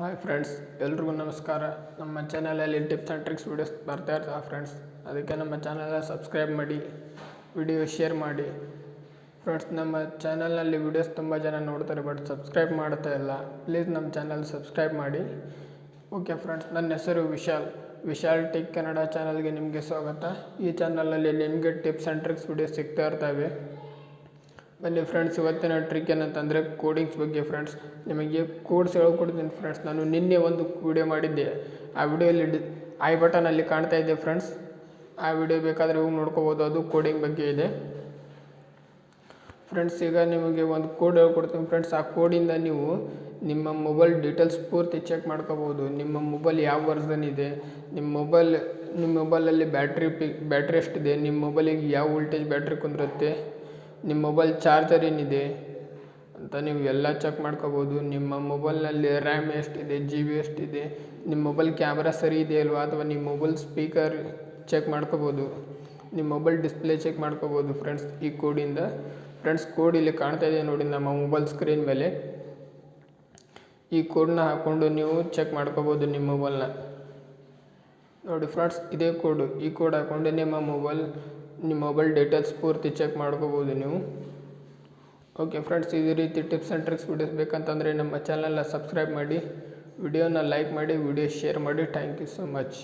Hi friends, ಎಲ್ರಿಗೂ ನಮಸ್ಕಾರ. ನಮ್ಮ ಚಾನಲಲ್ಲಿ ಟಿಪ್ಸ್ ಆ್ಯಂಡ್ ಟ್ರಿಕ್ಸ್ ವೀಡಿಯೋಸ್ ಬರ್ತಾ ಇರ್ತಾವೆ ಫ್ರೆಂಡ್ಸ್. ಅದಕ್ಕೆ ನಮ್ಮ ಚಾನಲ್ನ ಸಬ್ಸ್ಕ್ರೈಬ್ ಮಾಡಿ, ವಿಡಿಯೋ ಶೇರ್ ಮಾಡಿ. ಫ್ರೆಂಡ್ಸ್, ನಮ್ಮ ಚಾನಲ್ನಲ್ಲಿ ವೀಡಿಯೋಸ್ ತುಂಬ ಜನ ನೋಡ್ತಾರೆ, ಬಟ್ ಸಬ್ಸ್ಕ್ರೈಬ್ ಮಾಡ್ತಾ ಇಲ್ಲ. ಪ್ಲೀಸ್ ನಮ್ಮ ಚಾನಲ್ ಸಬ್ಸ್ಕ್ರೈಬ್ ಮಾಡಿ. ಓಕೆ ಫ್ರೆಂಡ್ಸ್, ನನ್ನ ಹೆಸರು ವಿಶಾಲ್ ಟೆಕ್ ಕನ್ನಡ ಚಾನಲ್ಗೆ ನಿಮಗೆ ಸ್ವಾಗತ. ಈ ಚಾನಲಲ್ಲಿ ನಿಮಗೆ ಟಿಪ್ಸ್ ಆ್ಯಂಡ್ ಟ್ರಿಕ್ಸ್ ವೀಡಿಯೋಸ್ ಸಿಗ್ತಾ ಇರ್ತವೆ. ಬನ್ನಿ ಫ್ರೆಂಡ್ಸ್, ಇವತ್ತಿನ ಟ್ರಿಕ್ ಏನಂತಂದರೆ ಕೋಡಿಂಗ್ಸ್ ಬಗ್ಗೆ. ಫ್ರೆಂಡ್ಸ್, ನಿಮಗೆ ಕೋಡ್ಸ್ ಹೇಳ್ಕೊಡ್ತೀನಿ ಫ್ರೆಂಡ್ಸ್. ನಾನು ನಿನ್ನೆ ಒಂದು ವಿಡಿಯೋ ಮಾಡಿದ್ದೆ. ಆ ವಿಡಿಯೋಲಿ ಐ ಬಟನಲ್ಲಿ ಕಾಣ್ತಾ ಇದೆ ಫ್ರೆಂಡ್ಸ್. ಆ ವಿಡಿಯೋ ಬೇಕಾದರೆ ಹೋಗಿ ನೋಡ್ಕೋಬೋದು, ಅದು ಕೋಡಿಂಗ್ ಬಗ್ಗೆ ಇದೆ ಫ್ರೆಂಡ್ಸ್. ಈಗ ನಿಮಗೆ ಒಂದು ಕೋಡ್ ಹೇಳ್ಕೊಡ್ತೀನಿ ಫ್ರೆಂಡ್ಸ್. ಆ ಕೋಡಿಂದ ನೀವು ನಿಮ್ಮ ಮೊಬೈಲ್ ಡೀಟೇಲ್ಸ್ ಪೂರ್ತಿ ಚೆಕ್ ಮಾಡ್ಕೋಬೋದು. ನಿಮ್ಮ ಮೊಬೈಲ್ ಯಾವ ವರ್ಸನ್ ಇದೆ, ನಿಮ್ಮ ಮೊಬೈಲಲ್ಲಿ ಬ್ಯಾಟ್ರಿ ಎಷ್ಟಿದೆ, ನಿಮ್ಮ ಮೊಬೈಲಿಗೆ ಯಾವ ವೋಲ್ಟೇಜ್ ಬ್ಯಾಟ್ರಿ ಕುಂದಿರುತ್ತೆ, ನಿಮ್ಮ ಮೊಬೈಲ್ ಚಾರ್ಜರ್ ಏನಿದೆ ಅಂತ ನೀವು ಎಲ್ಲ ಚೆಕ್ ಮಾಡ್ಕೋಬೋದು. ನಿಮ್ಮ ಮೊಬೈಲ್ನಲ್ಲಿ ರ್ಯಾಮ್ ಎಷ್ಟಿದೆ, GB ಎಷ್ಟಿದೆ, ನಿಮ್ಮ ಮೊಬೈಲ್ ಕ್ಯಾಮ್ರಾ ಸರಿ ಇದೆಯಲ್ವಾ, ಅಥವಾ ನಿಮ್ಮ ಮೊಬೈಲ್ ಸ್ಪೀಕರ್ ಚೆಕ್ ಮಾಡ್ಕೋಬೋದು, ನಿಮ್ಮ ಮೊಬೈಲ್ ಡಿಸ್ಪ್ಲೇ ಚೆಕ್ ಮಾಡ್ಕೋಬೋದು ಫ್ರೆಂಡ್ಸ್ ಈ ಕೋಡಿಂದ. ಫ್ರೆಂಡ್ಸ್, ಕೋಡ್ ಇಲ್ಲಿ ಕಾಣ್ತಾ ಇದೆ ನೋಡಿ ನಮ್ಮ ಮೊಬೈಲ್ ಸ್ಕ್ರೀನ್ ಮೇಲೆ. ಈ ಕೋಡನ್ನ ಹಾಕ್ಕೊಂಡು ನೀವು ಚೆಕ್ ಮಾಡ್ಕೋಬೋದು ನಿಮ್ಮ ಮೊಬೈಲ್ನ. ನೋಡಿ ಫ್ರೆಂಡ್ಸ್, ಇದೇ ಕೋಡು. ಈ ಕೋಡ್ ಹಾಕ್ಕೊಂಡು ನಿಮ್ಮ ಮೊಬೈಲ್ ಡೀಟೇಲ್ಸ್ ಪೂರ್ತಿ ಚೆಕ್ ಮಾಡ್ಕೋಬೋದು ನೀವು. ಓಕೆ ಫ್ರೆಂಡ್ಸ್, ಇದೇ ರೀತಿ ಟಿಪ್ಸ್ ಆ್ಯಂಡ್ ಟ್ರಿಕ್ಸ್ ವೀಡಿಯೋಸ್ ಬೇಕಂತಂದರೆ ನಮ್ಮ ಚಾನಲ್ನ ಸಬ್ಸ್ಕ್ರೈಬ್ ಮಾಡಿ, ವಿಡಿಯೋನ ಲೈಕ್ ಮಾಡಿ, ವಿಡಿಯೋ ಶೇರ್ ಮಾಡಿ. Thank you so much.